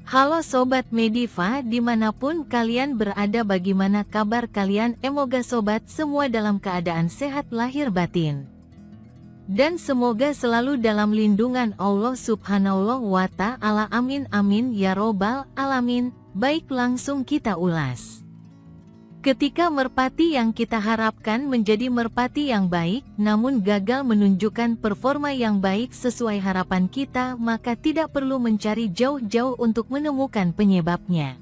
Halo Sobat Mediva, dimanapun kalian berada, bagaimana kabar kalian? Semoga sobat semua dalam keadaan sehat lahir batin. Dan semoga selalu dalam lindungan Allah Subhanahu wa Ta'ala. Amin amin ya robbal alamin. Baik, langsung kita ulas. Ketika merpati yang kita harapkan menjadi merpati yang baik, namun gagal menunjukkan performa yang baik sesuai harapan kita, maka tidak perlu mencari jauh-jauh untuk menemukan penyebabnya.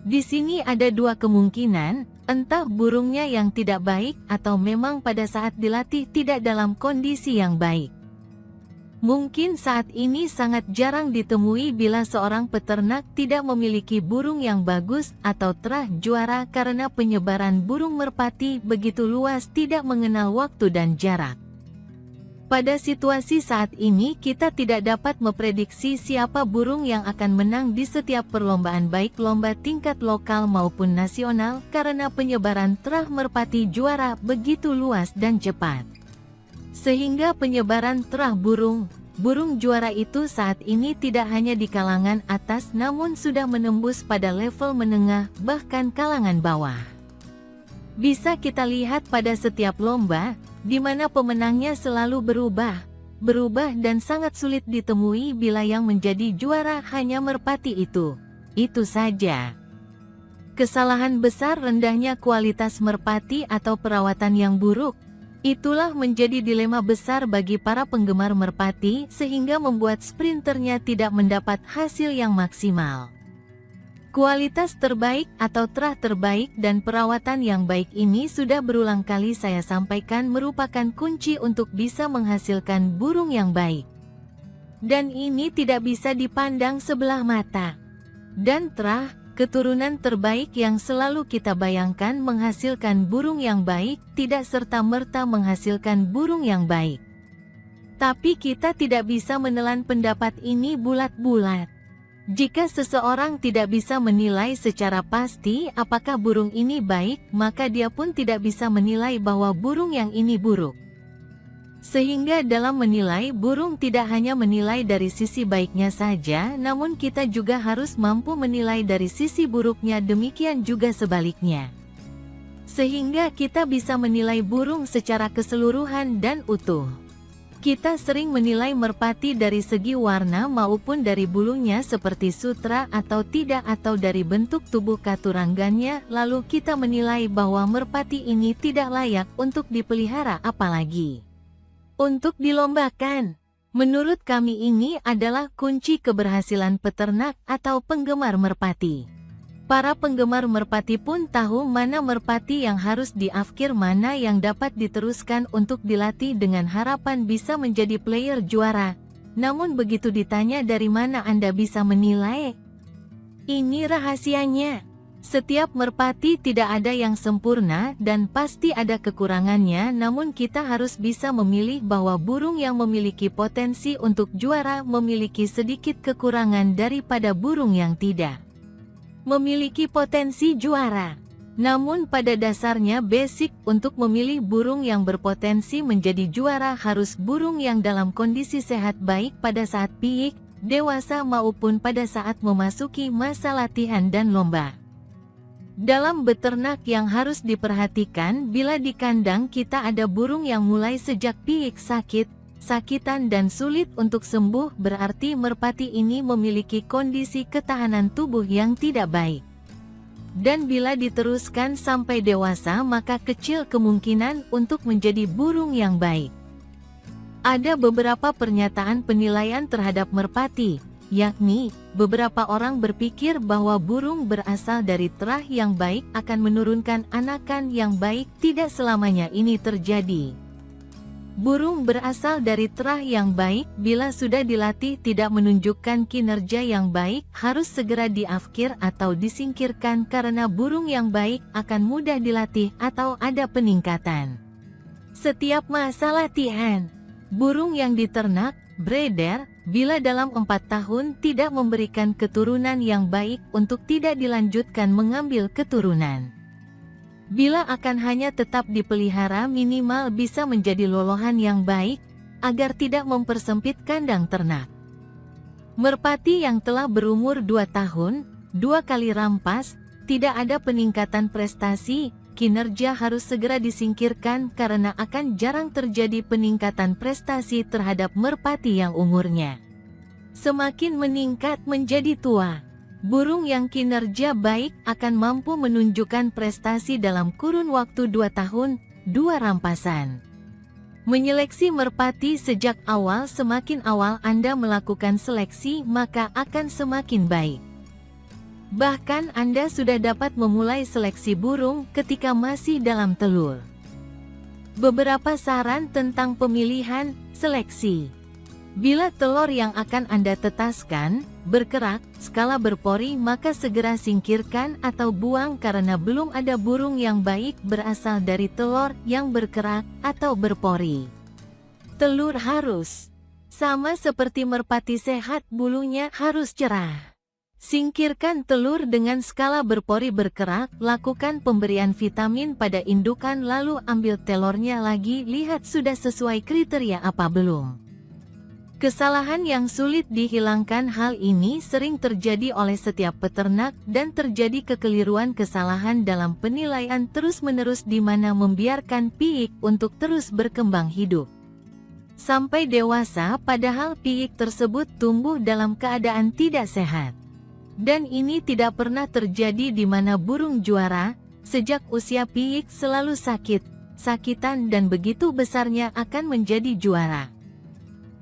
Di sini ada dua kemungkinan, entah burungnya yang tidak baik atau memang pada saat dilatih tidak dalam kondisi yang baik. Mungkin saat ini sangat jarang ditemui bila seorang peternak tidak memiliki burung yang bagus atau terah juara, karena penyebaran burung merpati begitu luas, tidak mengenal waktu dan jarak. Pada situasi saat ini kita tidak dapat memprediksi siapa burung yang akan menang di setiap perlombaan, baik lomba tingkat lokal maupun nasional, karena penyebaran terah merpati juara begitu luas dan cepat. Sehingga penyebaran terah burung juara itu saat ini tidak hanya di kalangan atas, namun sudah menembus pada level menengah, bahkan kalangan bawah. Bisa kita lihat pada setiap lomba, di mana pemenangnya selalu berubah dan sangat sulit ditemui bila yang menjadi juara hanya merpati itu. Itu saja. Kesalahan besar rendahnya kualitas merpati atau perawatan yang buruk. Itulah menjadi dilema besar bagi para penggemar merpati, sehingga membuat sprinternya tidak mendapat hasil yang maksimal. Kualitas terbaik atau terah terbaik dan perawatan yang baik ini sudah berulang kali saya sampaikan merupakan kunci untuk bisa menghasilkan burung yang baik. Dan ini tidak bisa dipandang sebelah mata. Dan terah, keturunan terbaik yang selalu kita bayangkan menghasilkan burung yang baik, tidak serta-merta menghasilkan burung yang baik. Tapi kita tidak bisa menelan pendapat ini bulat-bulat. Jika seseorang tidak bisa menilai secara pasti apakah burung ini baik, maka dia pun tidak bisa menilai bahwa burung yang ini buruk. Sehingga dalam menilai burung tidak hanya menilai dari sisi baiknya saja, namun kita juga harus mampu menilai dari sisi buruknya, demikian juga sebaliknya. Sehingga kita bisa menilai burung secara keseluruhan dan utuh. Kita sering menilai merpati dari segi warna maupun dari bulunya seperti sutra atau tidak, atau dari bentuk tubuh katurangannya, lalu kita menilai bahwa merpati ini tidak layak untuk dipelihara apalagi untuk dilombakan. Menurut kami ini adalah kunci keberhasilan peternak atau penggemar merpati. Para penggemar merpati pun tahu mana merpati yang harus diafkir, mana yang dapat diteruskan untuk dilatih dengan harapan bisa menjadi player juara. Namun begitu ditanya dari mana Anda bisa menilai? Ini rahasianya. Setiap merpati tidak ada yang sempurna dan pasti ada kekurangannya, namun kita harus bisa memilih bahwa burung yang memiliki potensi untuk juara memiliki sedikit kekurangan daripada burung yang tidak memiliki potensi juara. Namun pada dasarnya basic untuk memilih burung yang berpotensi menjadi juara harus burung yang dalam kondisi sehat, baik pada saat piik, dewasa maupun pada saat memasuki masa latihan dan lomba. Dalam beternak yang harus diperhatikan, bila di kandang kita ada burung yang mulai sejak piik sakitan dan sulit untuk sembuh, berarti merpati ini memiliki kondisi ketahanan tubuh yang tidak baik. Dan bila diteruskan sampai dewasa, maka kecil kemungkinan untuk menjadi burung yang baik. Ada beberapa pernyataan penilaian terhadap merpati, yakni beberapa orang berpikir bahwa burung berasal dari terah yang baik akan menurunkan anakan yang baik. Tidak selamanya ini terjadi. Burung berasal dari terah yang baik bila sudah dilatih tidak menunjukkan kinerja yang baik, harus segera diafkir atau disingkirkan, karena burung yang baik akan mudah dilatih atau ada peningkatan setiap masa latihan. Burung yang diternak, breeder, bila dalam 4 tahun tidak memberikan keturunan yang baik, untuk tidak dilanjutkan mengambil keturunan. Bila akan hanya tetap dipelihara, minimal bisa menjadi lolohan yang baik, agar tidak mempersempit kandang ternak. Merpati yang telah berumur 2 tahun, 2 kali rampas, tidak ada peningkatan prestasi, kinerja harus segera disingkirkan karena akan jarang terjadi peningkatan prestasi terhadap merpati yang umurnya semakin meningkat menjadi tua. Burung yang kinerja baik akan mampu menunjukkan prestasi dalam kurun waktu 2 tahun, 2 rampasan. Menyeleksi merpati sejak awal, semakin awal Anda melakukan seleksi maka akan semakin baik. Bahkan Anda sudah dapat memulai seleksi burung ketika masih dalam telur. Beberapa saran tentang pemilihan seleksi. Bila telur yang akan Anda tetaskan berkerak, skala berpori, maka segera singkirkan atau buang karena belum ada burung yang baik berasal dari telur yang berkerak atau berpori. Telur harus sama seperti merpati sehat, bulunya harus cerah. Singkirkan telur dengan skala berpori berkerak, lakukan pemberian vitamin pada indukan lalu ambil telurnya lagi, lihat sudah sesuai kriteria apa belum. Kesalahan yang sulit dihilangkan, hal ini sering terjadi oleh setiap peternak dan terjadi kekeliruan kesalahan dalam penilaian terus-menerus di mana membiarkan piik untuk terus berkembang hidup sampai dewasa padahal piik tersebut tumbuh dalam keadaan tidak sehat. Dan ini tidak pernah terjadi di mana burung juara sejak usia piik selalu sakitan dan begitu besarnya akan menjadi juara.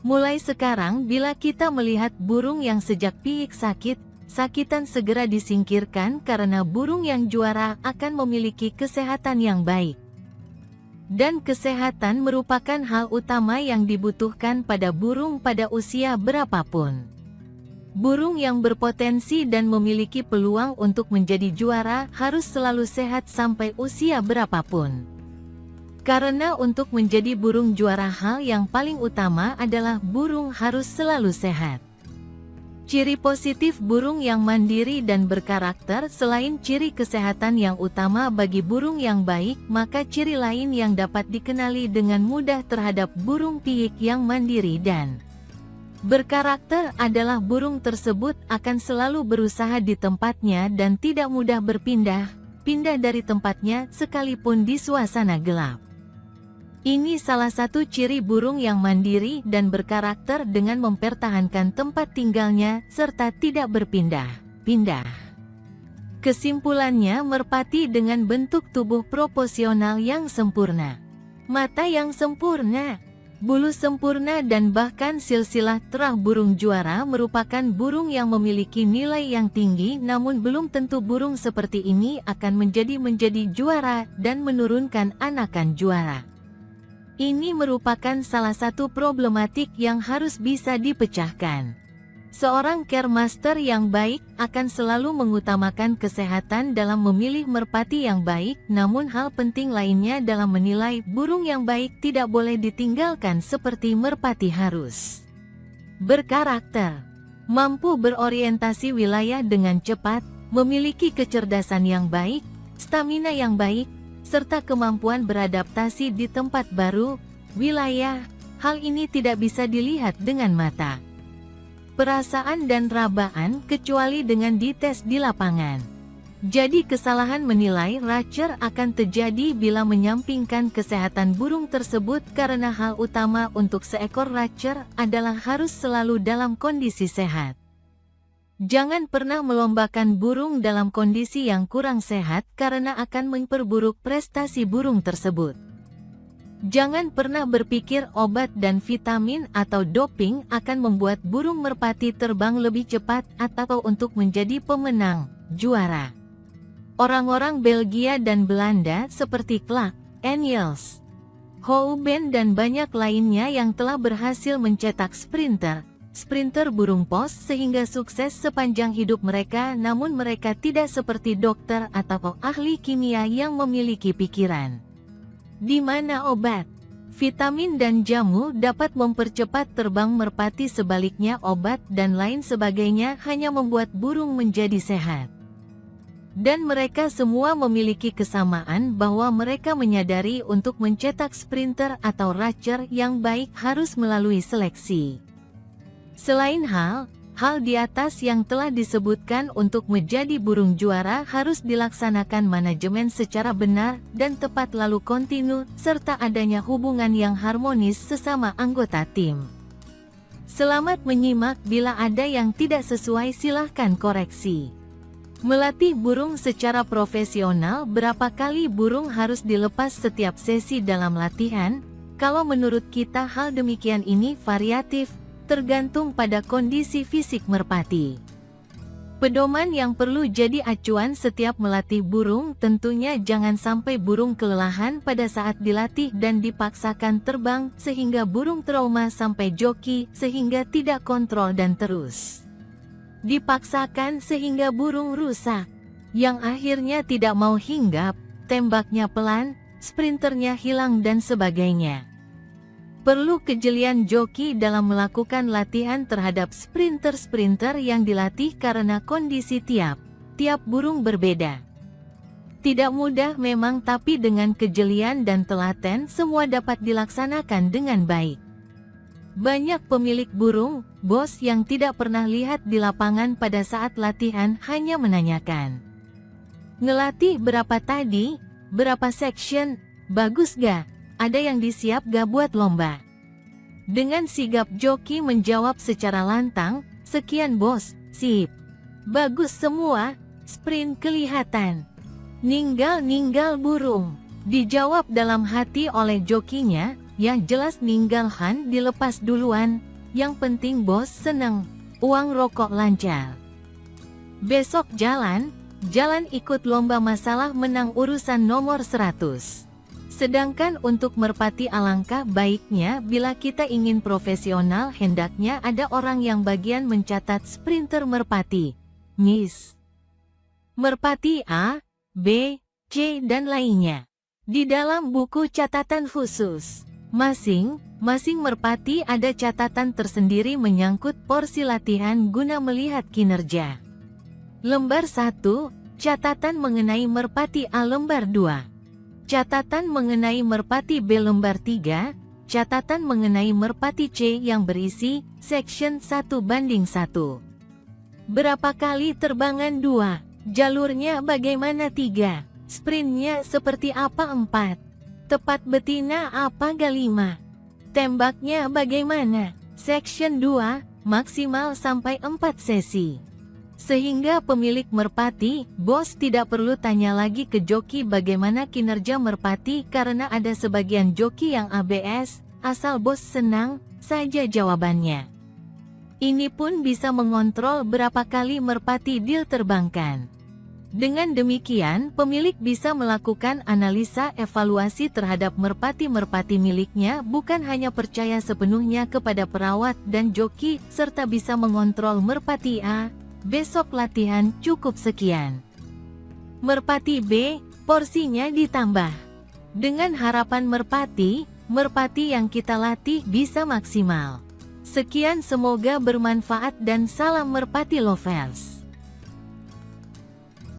Mulai sekarang bila kita melihat burung yang sejak piik sakitan segera disingkirkan karena burung yang juara akan memiliki kesehatan yang baik. Dan kesehatan merupakan hal utama yang dibutuhkan pada burung pada usia berapapun. Burung yang berpotensi dan memiliki peluang untuk menjadi juara harus selalu sehat sampai usia berapapun. Karena untuk menjadi burung juara hal yang paling utama adalah burung harus selalu sehat. Ciri positif burung yang mandiri dan berkarakter. Selain ciri kesehatan yang utama bagi burung yang baik, maka ciri lain yang dapat dikenali dengan mudah terhadap burung piik yang mandiri dan berkarakter adalah burung tersebut akan selalu berusaha di tempatnya dan tidak mudah pindah dari tempatnya sekalipun di suasana gelap. Ini salah satu ciri burung yang mandiri dan berkarakter dengan mempertahankan tempat tinggalnya serta tidak berpindah-pindah. Kesimpulannya, merpati dengan bentuk tubuh proporsional yang sempurna, mata yang sempurna, bulu sempurna dan bahkan silsilah terah burung juara merupakan burung yang memiliki nilai yang tinggi, namun belum tentu burung seperti ini akan menjadi juara dan menurunkan anakan juara. Ini merupakan salah satu problematik yang harus bisa dipecahkan. Seorang care master yang baik akan selalu mengutamakan kesehatan dalam memilih merpati yang baik, namun hal penting lainnya dalam menilai burung yang baik tidak boleh ditinggalkan seperti merpati harus berkarakter, mampu berorientasi wilayah dengan cepat, memiliki kecerdasan yang baik, stamina yang baik, serta kemampuan beradaptasi di tempat baru, wilayah. Hal ini tidak bisa dilihat dengan mata, perasaan dan rabaan kecuali dengan dites di lapangan. Jadi kesalahan menilai Ratcher akan terjadi bila menyampingkan kesehatan burung tersebut karena hal utama untuk seekor Ratcher adalah harus selalu dalam kondisi sehat. Jangan pernah melombakan burung dalam kondisi yang kurang sehat karena akan memperburuk prestasi burung tersebut. Jangan pernah berpikir obat dan vitamin atau doping akan membuat burung merpati terbang lebih cepat atau untuk menjadi pemenang, juara. Orang-orang Belgia dan Belanda seperti Clark, Engels, Houben dan banyak lainnya yang telah berhasil mencetak sprinter burung pos sehingga sukses sepanjang hidup mereka, namun mereka tidak seperti dokter atau ahli kimia yang memiliki pikiran di mana obat, vitamin dan jamu dapat mempercepat terbang merpati, sebaliknya obat dan lain sebagainya hanya membuat burung menjadi sehat. Dan mereka semua memiliki kesamaan bahwa mereka menyadari untuk mencetak sprinter atau Ratcher yang baik harus melalui seleksi. Selain hal Hal di atas yang telah disebutkan untuk menjadi burung juara harus dilaksanakan manajemen secara benar dan tepat lalu kontinu, serta adanya hubungan yang harmonis sesama anggota tim. Selamat menyimak, bila ada yang tidak sesuai silahkan koreksi. Melatih burung secara profesional, berapa kali burung harus dilepas setiap sesi dalam latihan? Kalau menurut kita hal demikian ini variatif, tergantung pada kondisi fisik merpati. Pedoman yang perlu jadi acuan setiap melatih burung tentunya jangan sampai burung kelelahan pada saat dilatih dan dipaksakan terbang sehingga burung trauma sampai joki sehingga tidak kontrol dan terus dipaksakan sehingga burung rusak, yang akhirnya tidak mau hinggap, tembaknya pelan, sprinternya hilang dan sebagainya. Perlu kejelian joki dalam melakukan latihan terhadap sprinter-sprinter yang dilatih karena kondisi tiap burung berbeda. Tidak mudah memang, tapi dengan kejelian dan telaten semua dapat dilaksanakan dengan baik. Banyak pemilik burung, bos yang tidak pernah lihat di lapangan pada saat latihan hanya menanyakan, "Ngelatih berapa tadi? Berapa section? Bagus gak? Ada yang disiap gak buat lomba?" Dengan sigap joki menjawab secara lantang, "Sekian bos, sip. Bagus semua, sprint kelihatan. Ninggal burung." Dijawab dalam hati oleh jokinya, "Ya jelas ninggalhan dilepas duluan. Yang penting bos seneng, uang rokok lancar." Besok jalan ikut lomba, masalah menang urusan nomor 100. Sedangkan untuk merpati alangkah baiknya bila kita ingin profesional hendaknya ada orang yang bagian mencatat sprinter merpati, Miss merpati A, B, C dan lainnya di dalam buku catatan khusus. Masing-masing merpati ada catatan tersendiri menyangkut porsi latihan guna melihat kinerja. Lembar 1, catatan mengenai merpati A. Lembar 2, catatan mengenai merpati B. Lembar 3, catatan mengenai merpati C yang berisi section 1:1. Berapa kali terbangan 2, jalurnya bagaimana 3, sprintnya seperti apa 4, tepat betina apa gak 5, tembaknya bagaimana, section 2, maksimal sampai 4 sesi. Sehingga pemilik merpati, bos tidak perlu tanya lagi ke joki bagaimana kinerja merpati karena ada sebagian joki yang ABS, asal bos senang saja jawabannya. Ini pun bisa mengontrol berapa kali merpati diterbangkan. Dengan demikian, pemilik bisa melakukan analisa evaluasi terhadap merpati-merpati miliknya, bukan hanya percaya sepenuhnya kepada perawat dan joki, serta bisa mengontrol merpati A. Besok latihan cukup sekian. Merpati B, porsinya ditambah. Dengan harapan merpati yang kita latih bisa maksimal. Sekian, semoga bermanfaat dan salam merpati lovers.